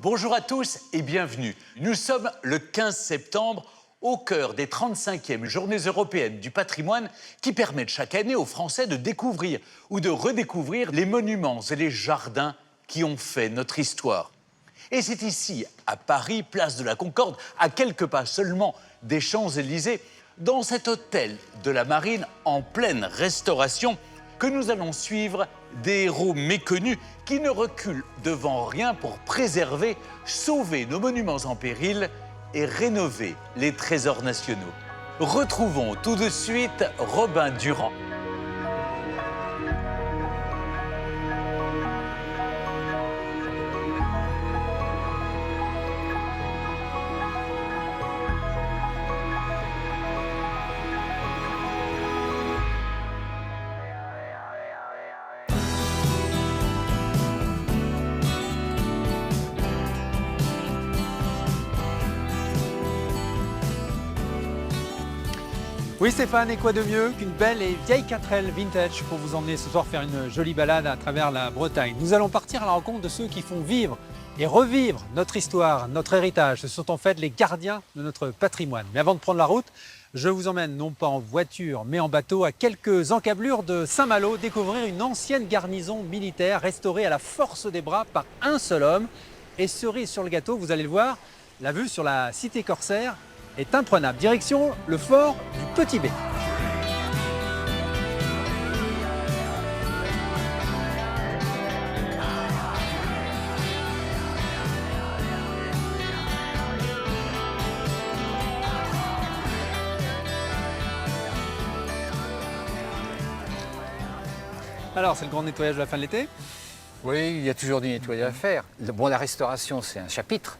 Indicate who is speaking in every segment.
Speaker 1: Bonjour à tous et bienvenue. Nous sommes le 15 septembre, au cœur des 35e Journées européennes du patrimoine qui permettent chaque année aux Français de découvrir ou de redécouvrir les monuments et les jardins qui ont fait notre histoire. Et c'est ici, à Paris, place de la Concorde, à quelques pas seulement des Champs-Élysées, dans cet hôtel de la Marine en pleine restauration, que nous allons suivre des héros méconnus qui ne reculent devant rien pour préserver, sauver nos monuments en péril et rénover les trésors nationaux. Retrouvons tout de suite Robin Durand.
Speaker 2: Oui Stéphane, et quoi de mieux qu'une belle et vieille 4L vintage pour vous emmener ce soir faire une jolie balade à travers la Bretagne. Nous allons partir à la rencontre de ceux qui font vivre et revivre notre histoire, notre héritage. Ce sont en fait les gardiens de notre patrimoine. Mais avant de prendre la route, je vous emmène non pas en voiture mais en bateau à quelques encablures de Saint-Malo découvrir une ancienne garnison militaire restaurée à la force des bras par un seul homme. Et cerise sur le gâteau, vous allez le voir, la vue sur la cité corsaire est imprenable. Direction le fort du Petit Bé. Alors, c'est le grand nettoyage de la fin de l'été?
Speaker 3: Oui, il y a toujours du nettoyage à faire. Bon, la restauration, c'est un chapitre,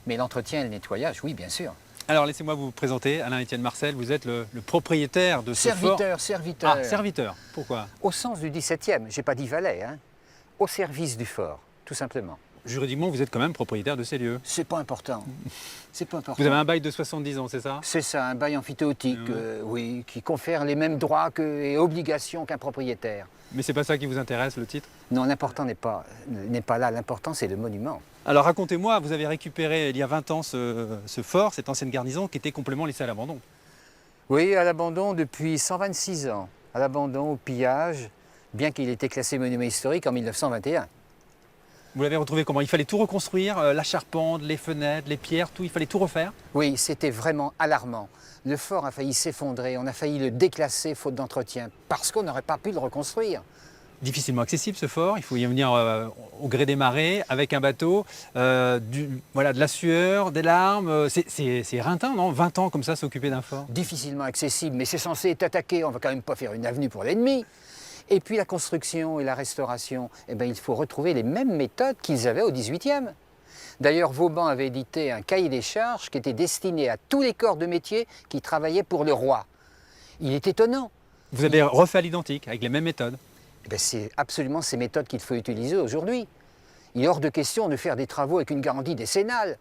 Speaker 3: mais l'entretien et le nettoyage, oui, bien sûr.
Speaker 2: Alors, laissez-moi vous présenter, Alain-Étienne Marcel, vous êtes le propriétaire de ce fort.
Speaker 3: Serviteur.
Speaker 2: Ah, serviteur, pourquoi?
Speaker 3: Au sens du 17e, j'ai pas dit valet, hein. Au service du fort, tout simplement.
Speaker 2: Juridiquement, vous êtes quand même propriétaire de ces lieux.
Speaker 3: C'est pas important. C'est pas important.
Speaker 2: Vous avez un bail de 70 ans, c'est ça?
Speaker 3: C'est ça, un bail amphithéotique, oui, qui confère les mêmes droits et obligations qu'un propriétaire.
Speaker 2: Mais c'est pas ça qui vous intéresse, le titre?
Speaker 3: Non, l'important n'est pas là, l'important c'est le monument.
Speaker 2: Alors racontez-moi, vous avez récupéré il y a 20 ans ce fort, cette ancienne garnison qui était complètement laissée à l'abandon.
Speaker 3: Oui, à l'abandon depuis 126 ans. À l'abandon, au pillage, bien qu'il ait été classé monument historique en 1921.
Speaker 2: Vous l'avez retrouvé comment? Il fallait tout reconstruire, la charpente, les fenêtres, les pierres, tout, il fallait tout refaire?
Speaker 3: Oui, c'était vraiment alarmant. Le fort a failli s'effondrer, on a failli le déclasser faute d'entretien, parce qu'on n'aurait pas pu le reconstruire.
Speaker 2: Difficilement accessible ce fort, il faut y venir au gré des marées, avec un bateau, voilà, de la sueur, des larmes, c'est éreintant, non? 20 ans comme ça s'occuper d'un fort?
Speaker 3: Difficilement accessible, mais c'est censé être attaqué, on ne va quand même pas faire une avenue pour l'ennemi. Et puis la construction et la restauration, eh bien, il faut retrouver les mêmes méthodes qu'ils avaient au XVIIIe. D'ailleurs, Vauban avait édité un cahier des charges qui était destiné à tous les corps de métier qui travaillaient pour le roi. Il est étonnant.
Speaker 2: Vous avez refait à l'identique, avec les mêmes méthodes?
Speaker 3: Eh bien, c'est absolument ces méthodes qu'il faut utiliser aujourd'hui. Il est hors de question de faire des travaux avec une garantie décennale.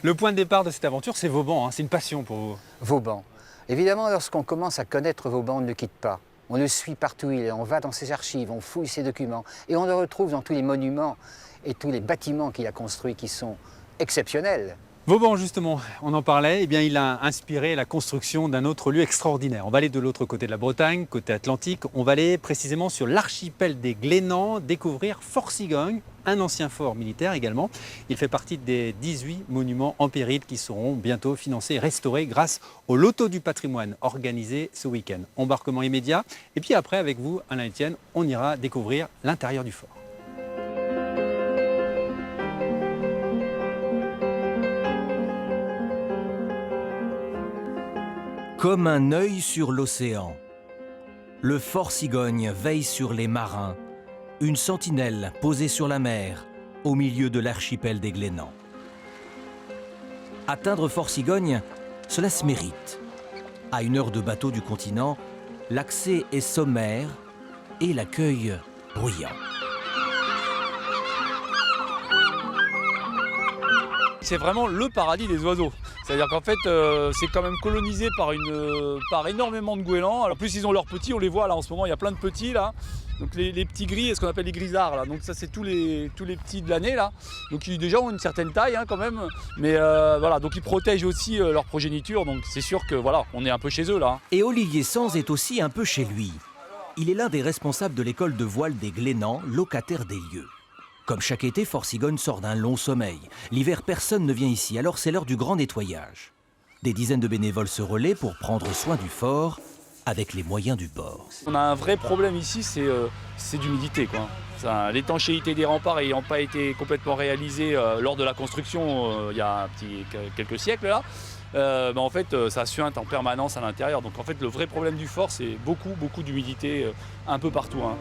Speaker 2: Le point de départ de cette aventure, c'est Vauban, hein, c'est une passion pour vous.
Speaker 3: Vauban. Évidemment, lorsqu'on commence à connaître Vauban, on ne le quitte pas. On le suit partout où il est, on va dans ses archives, on fouille ses documents et on le retrouve dans tous les monuments et tous les bâtiments qu'il a construits qui sont exceptionnels.
Speaker 2: Vauban, justement, on en parlait, eh bien, il a inspiré la construction d'un autre lieu extraordinaire. On va aller de l'autre côté de la Bretagne, côté Atlantique. On va aller précisément sur l'archipel des Glénans, découvrir Fort Cigogne, un ancien fort militaire également. Il fait partie des 18 monuments en péril qui seront bientôt financés et restaurés grâce au loto du patrimoine organisé ce week-end. Embarquement immédiat. Et puis après, avec vous, Alain-Étienne, on ira découvrir l'intérieur du fort.
Speaker 4: Comme un œil sur l'océan, le fort Cigogne veille sur les marins, une sentinelle posée sur la mer, au milieu de l'archipel des Glénans. Atteindre Fort Cigogne, cela se mérite. À 1 heure de bateau du continent, l'accès est sommaire et l'accueil bruyant.
Speaker 2: C'est vraiment le paradis des oiseaux.
Speaker 5: C'est-à-dire qu'en fait, c'est quand même colonisé par énormément de goélands. En plus, ils ont leurs petits, on les voit là en ce moment, il y a plein de petits là. Donc les petits gris, ce qu'on appelle les grisards là. Donc ça, c'est tous les petits de l'année là. Donc ils déjà ont une certaine taille hein, quand même. Mais voilà, donc ils protègent aussi leur progéniture. Donc c'est sûr que voilà, on est un peu chez eux là.
Speaker 4: Et Olivier Sanz est aussi un peu chez lui. Il est l'un des responsables de l'école de voile des Glénans, locataire des lieux. Comme chaque été, Fort Cigogne sort d'un long sommeil. L'hiver, personne ne vient ici, alors c'est l'heure du grand nettoyage. Des dizaines de bénévoles se relaient pour prendre soin du fort avec les moyens du bord.
Speaker 5: On a un vrai problème ici, c'est d'humidité, quoi. L'étanchéité des remparts n'ayant pas été complètement réalisée lors de la construction il y a quelques siècles là, en fait ça suinte en permanence à l'intérieur. Donc en fait le vrai problème du fort, c'est beaucoup d'humidité un peu partout. Hein.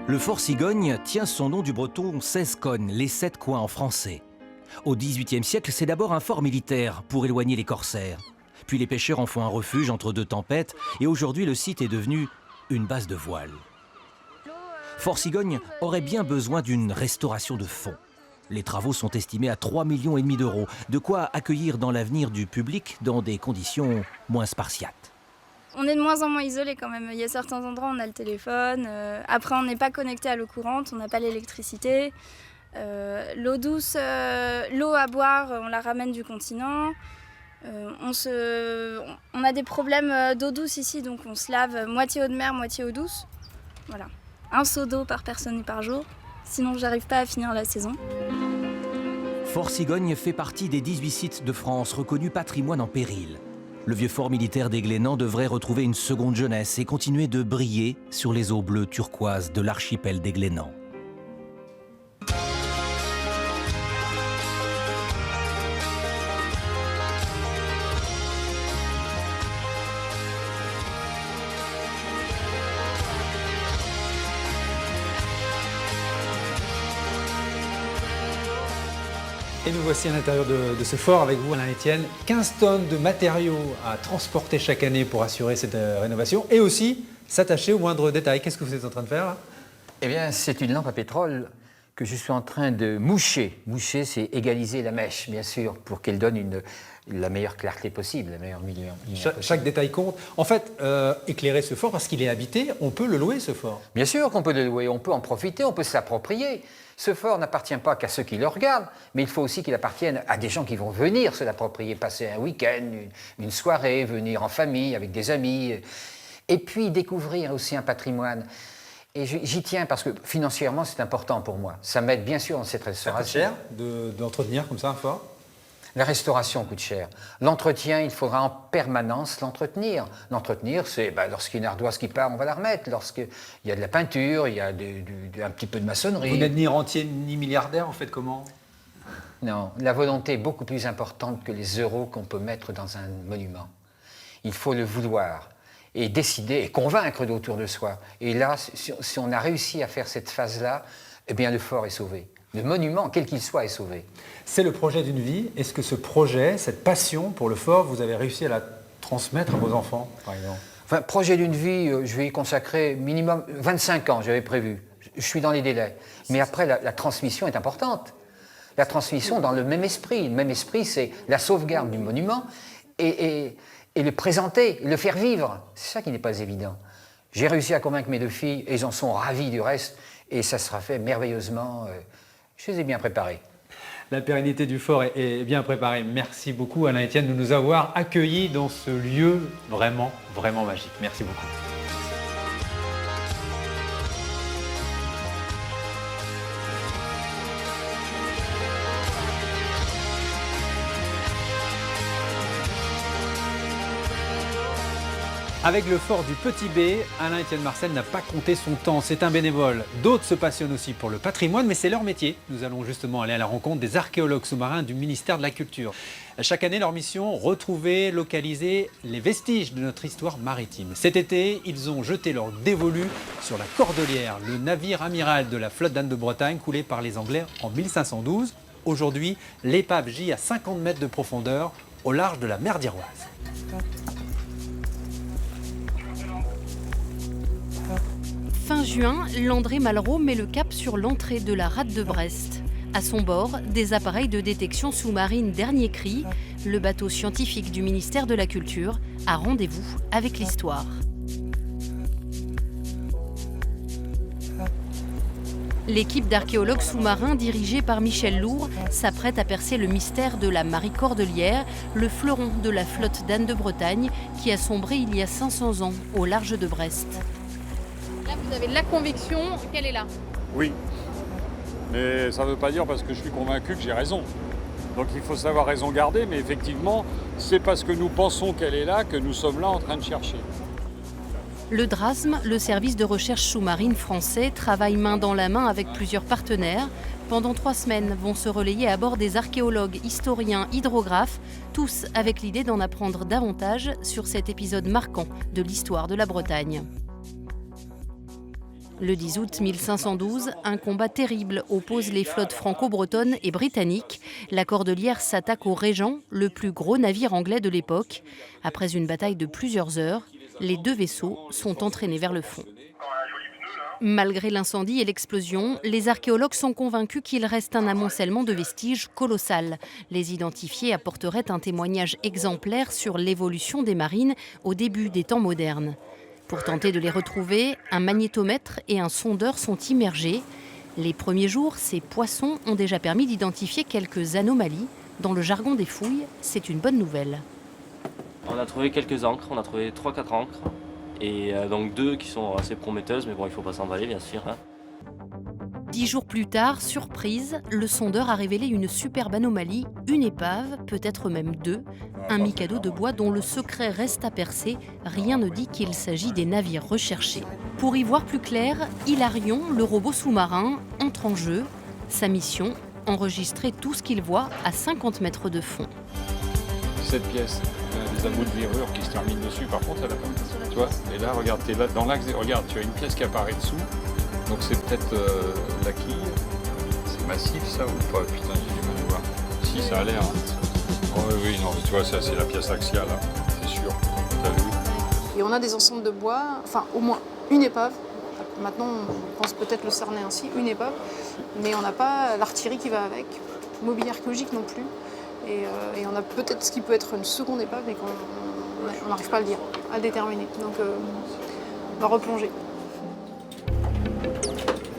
Speaker 4: Le Fort Cigogne tient son nom du breton 16 cognes, les 7 coins en français. Au XVIIIe siècle, c'est d'abord un fort militaire pour éloigner les corsaires. Puis les pêcheurs en font un refuge entre deux tempêtes et aujourd'hui le site est devenu une base de voile. Fort Cigogne aurait bien besoin d'une restauration de fond. Les travaux sont estimés à 3,5 millions d'euros, de quoi accueillir dans l'avenir du public dans des conditions moins spartiates.
Speaker 6: On est de moins en moins isolé quand même. Il y a certains endroits où on a le téléphone. Après, on n'est pas connecté à l'eau courante, on n'a pas l'électricité. L'eau douce, l'eau à boire, on la ramène du continent. On a des problèmes d'eau douce ici, donc on se lave moitié eau de mer, moitié eau douce. Voilà. Un seau d'eau par personne et par jour. Sinon, j'arrive pas à finir la saison.
Speaker 4: Fort Cigogne fait partie des 18 sites de France reconnus patrimoine en péril. Le vieux fort militaire des Glénans devrait retrouver une seconde jeunesse et continuer de briller sur les eaux bleues turquoises de l'archipel des Glénans.
Speaker 2: Et nous voici à l'intérieur de ce fort avec vous, Alain-Étienne. 15 tonnes de matériaux à transporter chaque année pour assurer cette rénovation et aussi s'attacher aux moindres détails. Qu'est-ce que vous êtes en train de faire là ?
Speaker 3: Eh bien, c'est une lampe à pétrole que je suis en train de moucher. Moucher, c'est égaliser la mèche, bien sûr, pour qu'elle donne la meilleure clarté possible, la meilleure lumière possible.
Speaker 2: Chaque détail compte. En fait, éclairer ce fort, parce qu'il est habité, on peut le louer, ce fort.
Speaker 3: Bien sûr qu'on peut le louer, on peut en profiter, on peut s'approprier. Ce fort n'appartient pas qu'à ceux qui le regardent, mais il faut aussi qu'il appartienne à des gens qui vont venir se l'approprier, passer un week-end, une soirée, venir en famille, avec des amis, et puis découvrir aussi un patrimoine. Et j'y tiens parce que financièrement, c'est important pour moi. Ça m'aide bien sûr dans cette restauration.
Speaker 2: Ça coûte cher d'entretenir comme ça un fort ?
Speaker 3: La restauration coûte cher. L'entretien, il faudra en permanence l'entretenir. L'entretenir, c'est lorsqu'il y a une ardoise qui part, on va la remettre. Lorsqu'il y a de la peinture, il y a un petit peu de maçonnerie.
Speaker 2: Vous n'êtes ni rentier ni milliardaire, vous faites comment ?
Speaker 3: Non, la volonté est beaucoup plus importante que les euros qu'on peut mettre dans un monument. Il faut le vouloir et décider et convaincre autour de soi. Et là, si on a réussi à faire cette phase-là, eh bien le fort est sauvé. Le monument, quel qu'il soit, est sauvé.
Speaker 2: C'est le projet d'une vie. Est-ce que ce projet, cette passion pour le fort, vous avez réussi à la transmettre à vos enfants, par exemple ?
Speaker 3: Enfin, projet d'une vie, je vais y consacrer minimum 25 ans, j'avais prévu. Je suis dans les délais. Mais après, la transmission est importante. La transmission dans le même esprit. Le même esprit, c'est la sauvegarde du monument et le présenter, le faire vivre. C'est ça qui n'est pas évident. J'ai réussi à convaincre mes deux filles et elles en sont ravies du reste. Et ça sera fait merveilleusement. Je les ai bien préparés.
Speaker 2: La pérennité du fort est bien préparée. Merci beaucoup Alain-Étienne de nous avoir accueillis dans ce lieu vraiment, vraiment magique. Merci beaucoup. Avec le fort du Petit B, Alain-Étienne Marcel n'a pas compté son temps. C'est un bénévole. D'autres se passionnent aussi pour le patrimoine, mais c'est leur métier. Nous allons justement aller à la rencontre des archéologues sous-marins du ministère de la Culture. Chaque année, leur mission, retrouver, localiser les vestiges de notre histoire maritime. Cet été, ils ont jeté leur dévolu sur la Cordelière, le navire amiral de la flotte d'Anne de Bretagne coulé par les Anglais en 1512. Aujourd'hui, l'épave gît à 50 mètres de profondeur au large de la mer d'Iroise.
Speaker 7: Fin juin, l'André Malraux met le cap sur l'entrée de la rade de Brest. À son bord, des appareils de détection sous-marine dernier cri le bateau scientifique du ministère de la Culture a rendez-vous avec l'histoire. L'équipe d'archéologues sous-marins dirigée par Michel Lourd s'apprête à percer le mystère de la Marie Cordelière, le fleuron de la flotte d'Anne de Bretagne qui a sombré il y a 500 ans au large de Brest.
Speaker 8: Là, vous avez la conviction qu'elle est là.
Speaker 9: Oui, mais ça ne veut pas dire parce que je suis convaincu que j'ai raison. Donc il faut savoir raison garder, mais effectivement, c'est parce que nous pensons qu'elle est là que nous sommes là en train de chercher.
Speaker 7: Le DRASM, le service de recherche sous-marine français, travaille main dans la main avec plusieurs partenaires. Pendant 3 semaines, vont se relayer à bord des archéologues, historiens, hydrographes, tous avec l'idée d'en apprendre davantage sur cet épisode marquant de l'histoire de la Bretagne. Le 10 août 1512, un combat terrible oppose les flottes franco-bretonnes et britanniques. La Cordelière s'attaque au Régent, le plus gros navire anglais de l'époque. Après une bataille de plusieurs heures, les 2 vaisseaux sont entraînés vers le fond. Malgré l'incendie et l'explosion, les archéologues sont convaincus qu'il reste un amoncellement de vestiges colossal. Les identifiés apporteraient un témoignage exemplaire sur l'évolution des marines au début des temps modernes. Pour tenter de les retrouver, un magnétomètre et un sondeur sont immergés. Les premiers jours, ces poissons ont déjà permis d'identifier quelques anomalies. Dans le jargon des fouilles, c'est une bonne nouvelle.
Speaker 10: On a trouvé quelques encres, on a trouvé 3-4 encres, et donc 2 qui sont assez prometteuses, mais bon, il ne faut pas s'emballer, bien sûr.
Speaker 7: 10 jours plus tard, surprise, le sondeur a révélé une superbe anomalie, une épave, peut-être même 2, un mikado de bois dont le secret reste à percer. Rien ne dit qu'il s'agit des navires recherchés. Pour y voir plus clair, Hilarion, le robot sous-marin, entre en jeu. Sa mission, enregistrer tout ce qu'il voit à 50 mètres de fond.
Speaker 9: Cette pièce, des embouts de verrure qui se terminent dessus, par contre, elle a pas. Tu vois, et là, regarde, t'es là dans l'axe, regarde, tu as une pièce qui apparaît dessous, donc c'est peut-être la quille. C'est massif ça ou pas? Putain, j'ai du mal à voir. Si, ça a l'air. Hein. Oh, oui, non, mais tu vois, ça c'est la pièce axiale, là, c'est sûr. T'as vu?
Speaker 8: Et on a des ensembles de bois, enfin au moins une épave. Maintenant, on pense peut-être le cerner ainsi, une épave, mais on n'a pas l'artillerie qui va avec, mobilier archéologique non plus. Et on a peut-être ce qui peut être une seconde épave, mais qu'on n'arrive pas à le dire, à le déterminer. Donc on va replonger.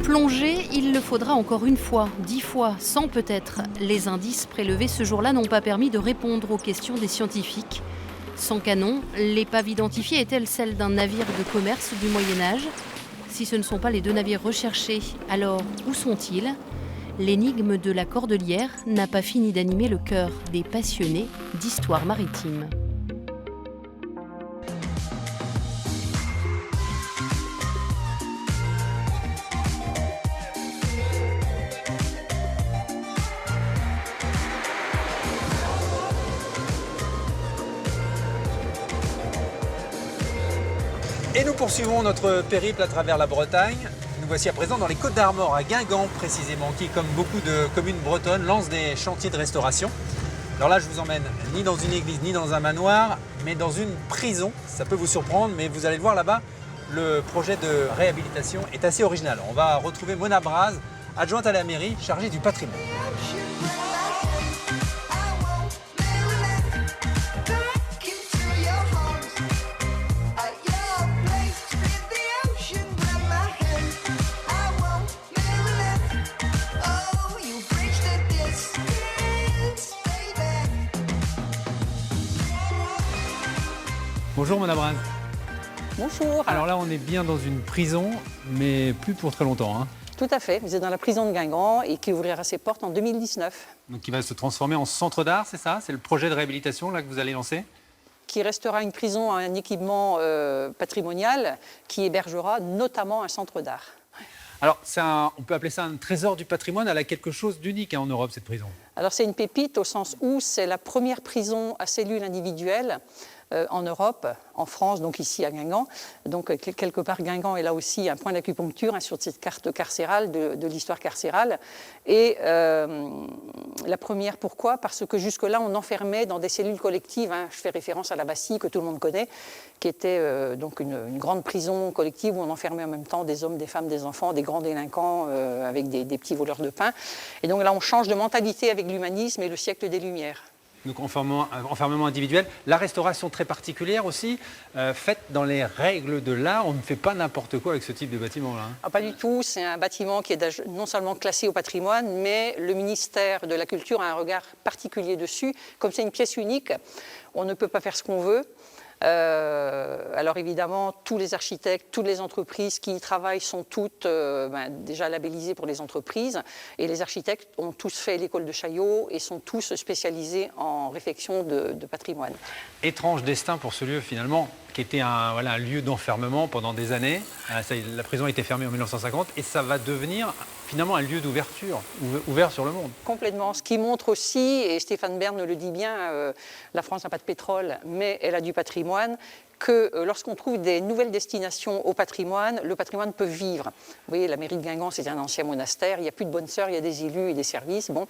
Speaker 7: Plonger, il le faudra encore une fois, 10 fois, 100 peut-être. Les indices prélevés ce jour-là n'ont pas permis de répondre aux questions des scientifiques. Sans canon, l'épave identifiée est-elle celle d'un navire de commerce du Moyen-Âge? Si ce ne sont pas les 2 navires recherchés, alors où sont-ils? L'énigme de la Cordelière n'a pas fini d'animer le cœur des passionnés d'histoire maritime.
Speaker 2: Et nous poursuivons notre périple à travers la Bretagne. Nous voici à présent dans les Côtes d'Armor, à Guingamp précisément, qui, comme beaucoup de communes bretonnes, lance des chantiers de restauration. Alors là, je vous emmène ni dans une église, ni dans un manoir, mais dans une prison. Ça peut vous surprendre, mais vous allez le voir là-bas, le projet de réhabilitation est assez original. On va retrouver Mona Braz, adjointe à la mairie, chargée du patrimoine. Bonjour Mona Braz.
Speaker 11: Bonjour.
Speaker 2: Alors là, on est bien dans une prison, mais plus pour très longtemps. Hein.
Speaker 11: Tout à fait. Vous êtes dans la prison de Guingamp et qui ouvrira ses portes en 2019.
Speaker 2: Donc qui va se transformer en centre d'art, c'est ça? C'est le projet de réhabilitation là, que vous allez lancer?
Speaker 11: Qui restera une prison, un équipement patrimonial qui hébergera notamment un centre d'art.
Speaker 2: Alors, on peut appeler ça un trésor du patrimoine. Elle a quelque chose d'unique en Europe, cette prison.
Speaker 11: Alors c'est une pépite au sens où c'est la première prison à cellules individuelles en Europe, en France, donc ici à Guingamp. Donc quelque part, Guingamp est là aussi un point d'acupuncture sur cette carte carcérale de l'histoire carcérale. Et la première, pourquoi? Parce que jusque-là, on enfermait dans des cellules collectives. Hein. Je fais référence à la Bastille, que tout le monde connaît, qui était donc une grande prison collective où on enfermait en même temps des hommes, des femmes, des enfants, des grands délinquants avec des petits voleurs de pain. Et donc là, on change de mentalité avec l'humanisme et le siècle des Lumières.
Speaker 2: Donc enfermement individuel. La restauration très particulière aussi, faite dans les règles de l'art. On ne fait pas n'importe quoi avec ce type de bâtiment-là.
Speaker 11: Ah, pas du tout. C'est un bâtiment qui est non seulement classé au patrimoine, mais le ministère de la Culture a un regard particulier dessus. Comme c'est une pièce unique, on ne peut pas faire ce qu'on veut. Alors évidemment, tous les architectes, toutes les entreprises qui y travaillent sont toutes déjà labellisées pour les entreprises. Et les architectes ont tous fait l'école de Chaillot et sont tous spécialisés en réflexion de patrimoine.
Speaker 2: Étrange destin pour ce lieu finalement, qui était un lieu d'enfermement pendant des années. La prison a été fermée en 1950 et ça va devenir finalement un lieu d'ouverture, ouvert sur le monde.
Speaker 11: Complètement. Ce qui montre aussi, et Stéphane Bern le dit bien, la France n'a pas de pétrole, mais elle a du patrimoine, que lorsqu'on trouve des nouvelles destinations au patrimoine, le patrimoine peut vivre. Vous voyez, la mairie de Guingamp, c'est un ancien monastère, il n'y a plus de bonnes sœurs, il y a des élus et des services. Bon,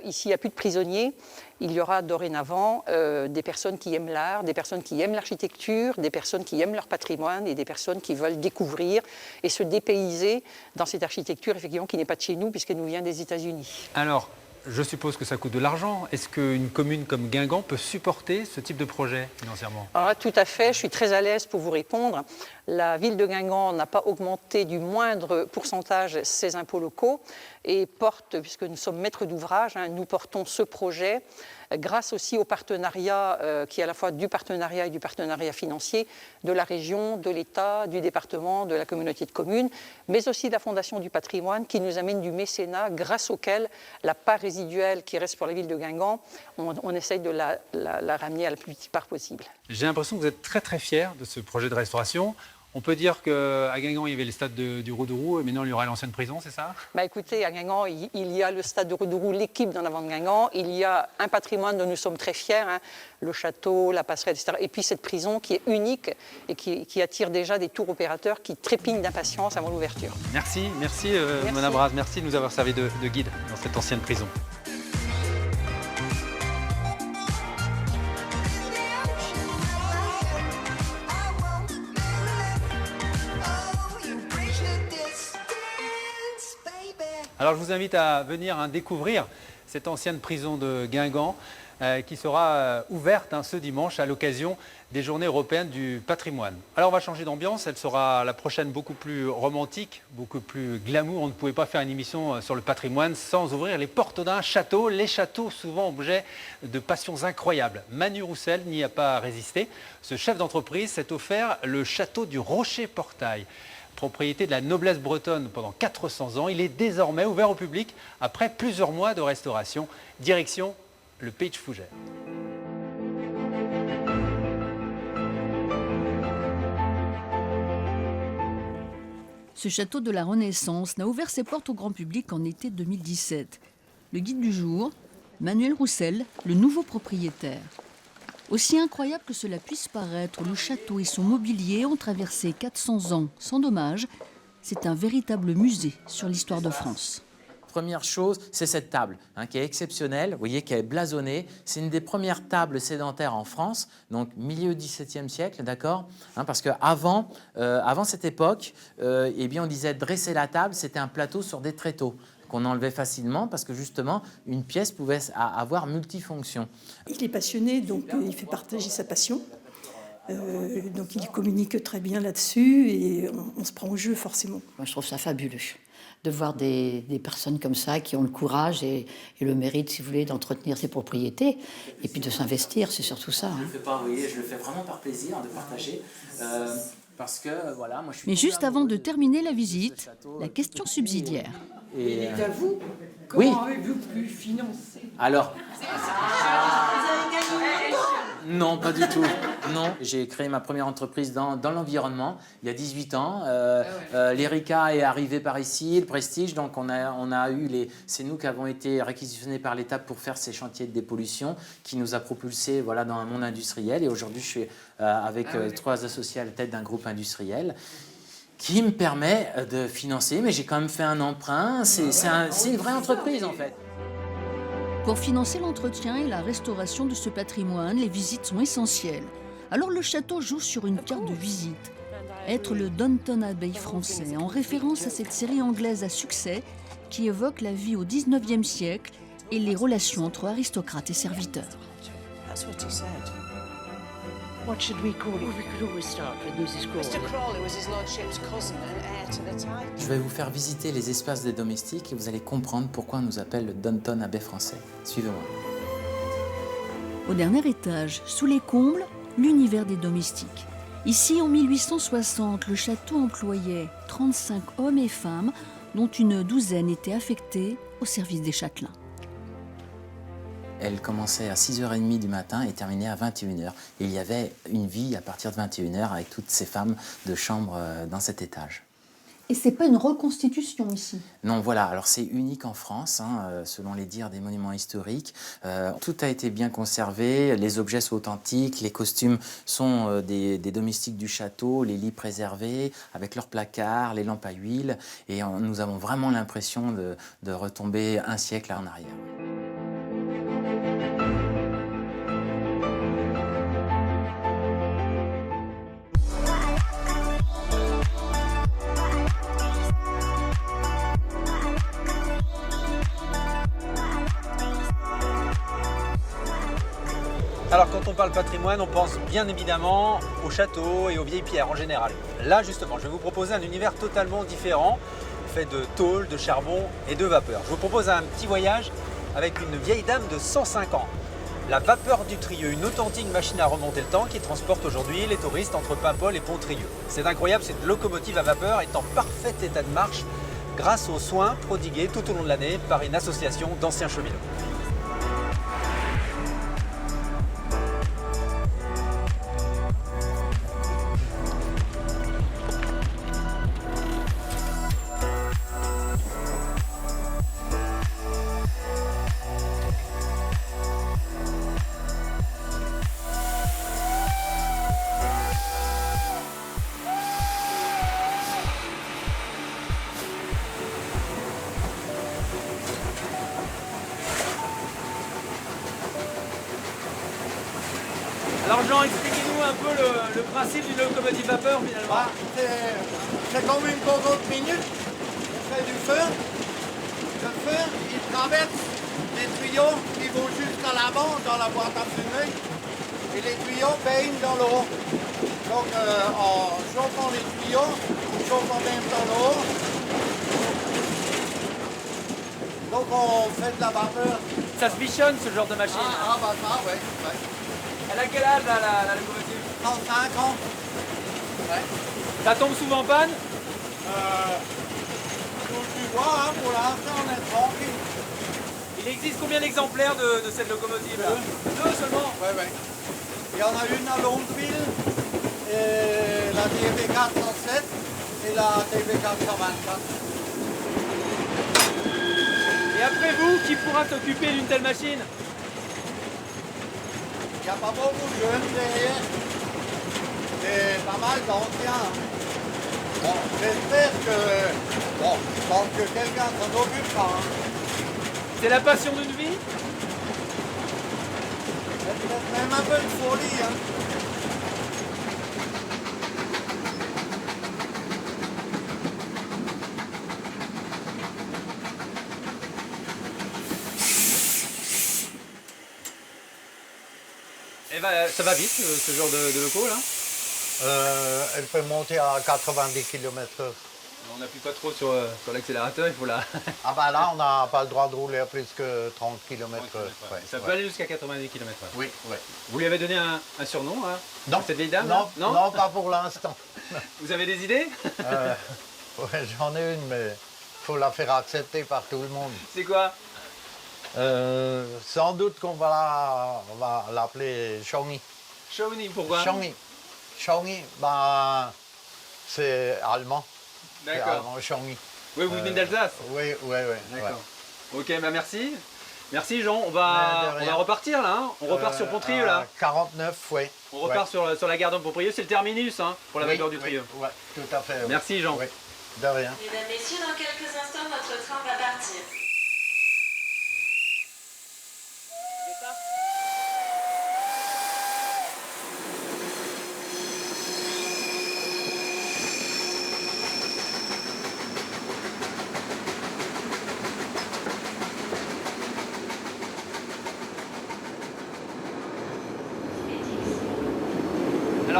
Speaker 11: ici, il n'y a plus de prisonniers. Il y aura dorénavant des personnes qui aiment l'art, des personnes qui aiment l'architecture, des personnes qui aiment leur patrimoine et des personnes qui veulent découvrir et se dépayser dans cette architecture, effectivement, qui n'est pas de chez nous, puisqu'elle nous vient des États-Unis.
Speaker 2: Alors, je suppose que ça coûte de l'argent. Est-ce qu'une commune comme Guingamp peut supporter ce type de projet financièrement?
Speaker 11: Alors, tout à fait, je suis très à l'aise pour vous répondre. La ville de Guingamp n'a pas augmenté du moindre pourcentage ses impôts locaux et porte, puisque nous sommes maîtres d'ouvrage, nous portons ce projet grâce aussi au partenariat qui est à la fois du partenariat et du partenariat financier de la région, de l'État, du département, de la communauté de communes, mais aussi de la Fondation du patrimoine qui nous amène du mécénat grâce auquel la part résiduelle qui reste pour la ville de Guingamp, on essaye de la ramener à la plus petite part possible.
Speaker 2: J'ai l'impression que vous êtes très très fiers de ce projet de restauration. On peut dire qu'à Guingamp, il y avait le stade du Roux-de-Roux et maintenant il y aura l'ancienne prison, c'est ça?
Speaker 11: Écoutez, à Guingamp, il y a le stade de Roux-de-Roux, l'équipe d'en avant de Guingamp. Il y a un patrimoine dont nous sommes très fiers, le château, la passerelle, etc. Et puis cette prison qui est unique et qui attire déjà des tours opérateurs qui trépignent d'impatience avant l'ouverture.
Speaker 2: Merci Mona Braz, merci de nous avoir servi de guide dans cette ancienne prison. Alors je vous invite à venir découvrir cette ancienne prison de Guingamp qui sera ouverte ce dimanche à l'occasion des Journées européennes du patrimoine. Alors on va changer d'ambiance, elle sera la prochaine beaucoup plus romantique, beaucoup plus glamour. On ne pouvait pas faire une émission sur le patrimoine sans ouvrir les portes d'un château. Les châteaux souvent objet de passions incroyables. Manu Roussel n'y a pas résisté. Ce chef d'entreprise s'est offert le château du Rocher-Portail. Propriété de la noblesse bretonne pendant 400 ans, il est désormais ouvert au public après plusieurs mois de restauration. Direction le Pays de Fougères.
Speaker 12: Ce château de la Renaissance n'a ouvert ses portes au grand public qu'en été 2017. Le guide du jour, Manuel Roussel, le nouveau propriétaire. Aussi incroyable que cela puisse paraître, le château et son mobilier ont traversé 400 ans sans dommage. C'est un véritable musée sur l'histoire de France.
Speaker 13: Première chose, c'est cette table qui est exceptionnelle, vous voyez, qui est blasonnée. C'est une des premières tables sédentaires en France, donc milieu XVIIe siècle, d'accord, parce qu'avant cette époque, on disait dresser la table, c'était un plateau sur des tréteaux qu'on enlevait facilement parce que justement, une pièce pouvait avoir multifonction.
Speaker 14: Il est passionné, donc il fait partager sa passion. Donc il communique très bien là-dessus et on se prend au jeu forcément.
Speaker 15: Moi, je trouve ça fabuleux de voir des personnes comme ça qui ont le courage et le mérite, si vous voulez, d'entretenir ses propriétés et puis de s'investir, c'est surtout ça.
Speaker 13: Je le fais pas, vous voyez, je le fais vraiment par plaisir de partager. Parce que, voilà, moi, je suis.
Speaker 12: Mais juste avant de terminer la visite, la question subsidiaire.
Speaker 14: Et à vous,
Speaker 13: oui.
Speaker 14: Comment avez-vous pu financer?
Speaker 13: Alors. Non, pas du tout. Non, j'ai créé ma première entreprise dans l'environnement il y a 18 ans. L'Erika est arrivé par ici, le Prestige, donc on a eu c'est nous qui avons été réquisitionnés par l'État pour faire ces chantiers de dépollution qui nous a propulsés dans un monde industriel. Et aujourd'hui, je suis avec 3 associés à la tête d'un groupe industriel qui me permet de financer, mais j'ai quand même fait un emprunt. C'est une vraie entreprise en fait.
Speaker 12: Pour financer l'entretien et la restauration de ce patrimoine, les visites sont essentielles. Alors le château joue sur une carte de visite. Être le Downton Abbey français, en référence à cette série anglaise à succès qui évoque la vie au XIXe siècle et les relations entre aristocrates et serviteurs.
Speaker 16: That's what he said. What should we call it?
Speaker 17: Well, we could always start with Mrs. Crawley.
Speaker 16: Mr. Crawley was his lordship's cousin and heir to the title.
Speaker 13: Je vais vous faire visiter les espaces des domestiques et vous allez comprendre pourquoi on nous appelle le Downton Abbey français. Suivez-moi.
Speaker 12: Au dernier étage, sous les combles, l'univers des domestiques. Ici, en 1860, le château employait 35 hommes et femmes, dont une douzaine étaient affectés au service des châtelains.
Speaker 13: Elle commençait à 6h30 du matin et terminait à 21h. Et il y avait une vie à partir de 21h avec toutes ces femmes de chambre dans cet étage.
Speaker 12: Et c'est pas une reconstitution ici?
Speaker 13: Non, voilà. Alors c'est unique en France, hein, selon les dires des monuments historiques. Tout a été bien conservé, les objets sont authentiques, les costumes sont des domestiques du château, les lits préservés, avec leurs placards, les lampes à huile. Et nous avons vraiment l'impression de retomber un siècle en arrière.
Speaker 2: Alors quand on parle patrimoine, on pense bien évidemment au château et aux vieilles pierres en général. Là justement, je vais vous proposer un univers totalement différent, fait de tôle, de charbon et de vapeur. Je vous propose un petit voyage avec une vieille dame de 105 ans. La vapeur du Trieux, une authentique machine à remonter le temps qui transporte aujourd'hui les touristes entre Paimpol et Pont-Trieux. C'est incroyable, cette locomotive à vapeur est en parfait état de marche grâce aux soins prodigués tout au long de l'année par une association d'anciens cheminots. Alors Jean, expliquez-nous un peu le principe d'une locomotive vapeur finalement.
Speaker 18: C'est comme une cocotte minute, on fait du feu. Le feu, il traverse les tuyaux qui vont jusqu'à l'avant dans la boîte à fumée et les tuyaux baignent dans l'eau. Donc en chauffant les tuyaux, on chauffe en même temps l'eau. Donc on fait de la vapeur.
Speaker 2: Ça se bichonne ce genre de machine?
Speaker 18: Bah ça, ouais.
Speaker 2: Elle a quel âge la locomotive?
Speaker 18: 35 ans. Ouais.
Speaker 2: Ça tombe souvent en panne?
Speaker 18: Tu vois, hein, pour l'instant on est tranquille.
Speaker 2: Il existe combien d'exemplaires de cette locomotive là? Deux seulement?
Speaker 18: Ouais. Il y en a une à Longueville, et la DB 407 et la DB 424.
Speaker 2: Et après vous, qui pourra s'occuper d'une telle machine?
Speaker 18: Il n'y a pas beaucoup de jeunes derrière. C'est pas mal d'anciens. Bon, j'espère que quelqu'un s'en occupera.
Speaker 2: C'est la passion d'une vie?
Speaker 18: C'est même un peu de folie.
Speaker 2: Eh ben, ça va vite ce genre de locaux là?
Speaker 18: Elle peut monter à 90 km/h.
Speaker 2: On n'appuie pas trop sur l'accélérateur, il faut la...
Speaker 18: Ah bah là, on n'a pas le droit de rouler à plus que 30 km/h.
Speaker 2: Ouais. Ça peut aller jusqu'à 90 km/h.
Speaker 18: Oui.
Speaker 2: Vous lui avez donné un surnom hein,
Speaker 18: Non.
Speaker 2: à cette vieille dame?
Speaker 18: Non, pas pour l'instant.
Speaker 2: Vous avez des idées?
Speaker 18: Ouais, j'en ai une, mais il faut la faire accepter par tout le monde.
Speaker 2: C'est quoi?
Speaker 18: Sans doute qu'on va l'appeler Shawnee.
Speaker 2: Shawnee, pourquoi?
Speaker 18: Shawnee, bah, c'est allemand.
Speaker 2: D'accord.
Speaker 18: Shawnee.
Speaker 2: Oui, vous venez d'Alsace?
Speaker 18: Oui.
Speaker 2: D'accord. Ok, bah merci. Merci Jean, on va repartir là, hein. On repart sur Pont-Trieux là.
Speaker 18: 49, oui.
Speaker 2: On repart sur la gare de Pont-Trieux, c'est le terminus hein, pour la vapeur du Trieux.
Speaker 18: Oui, tout à fait. Oui.
Speaker 2: Merci Jean.
Speaker 18: Oui. De rien.
Speaker 19: Mesdames, Messieurs, dans quelques instants, votre train va partir.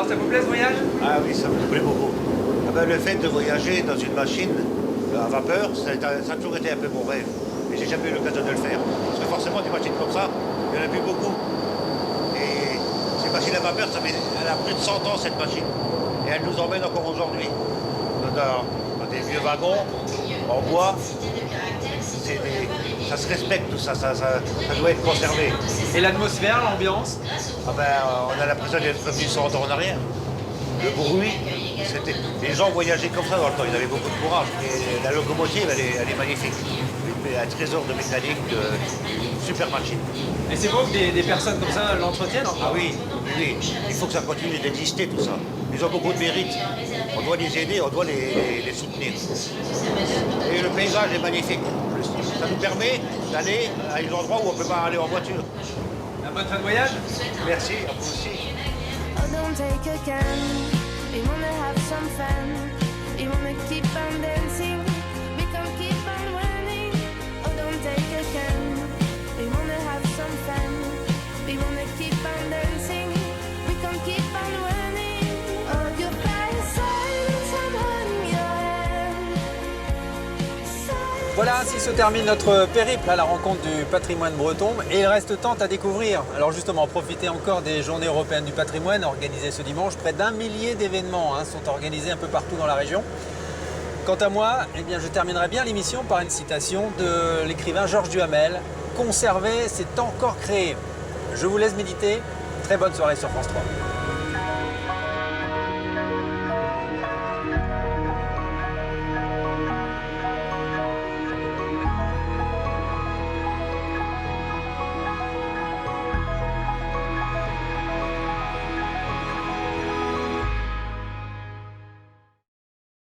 Speaker 2: Alors ça vous plaît ce voyage?
Speaker 20: Ah oui, ça me plaît beaucoup. Ah ben, le fait de voyager dans une machine à vapeur, ça a toujours été un peu mon rêve. Mais j'ai jamais eu l'occasion de le faire. Parce que forcément, des machines comme ça, il n'y en a plus beaucoup. Et ces machines à vapeur, elle a plus de 100 ans cette machine. Et elle nous emmène encore aujourd'hui. Dans des vieux wagons, en bois. Ça se respecte tout ça, ça doit être conservé.
Speaker 2: Et l'atmosphère, l'ambiance?
Speaker 20: Ah ben, on a l'impression d'être revenu 100 ans en arrière. Le bruit, les gens voyageaient comme ça dans le temps, ils avaient beaucoup de courage. Et la locomotive, elle est magnifique. Un trésor de mécanique, une super machine.
Speaker 2: Et c'est beau que des personnes comme ça l'entretiennent encore?
Speaker 20: Ah oui, oui, il faut que ça continue d'exister tout ça. Ils ont beaucoup de mérite. On doit les aider, on doit les soutenir. Et le paysage est magnifique. Ça nous permet d'aller à des endroits où on ne peut pas aller en voiture.
Speaker 2: Un bon fin de voyage?
Speaker 20: Merci, à vous aussi.
Speaker 2: Voilà, ainsi se termine notre périple à la rencontre du patrimoine breton et il reste tant à découvrir. Alors justement, profitez encore des Journées européennes du patrimoine organisées ce dimanche. Près d'1 millier d'événements sont organisés un peu partout dans la région. Quant à moi, eh bien, je terminerai bien l'émission par une citation de l'écrivain Georges Duhamel. « Conserver, c'est encore créer ». Je vous laisse méditer. Très bonne soirée sur France 3.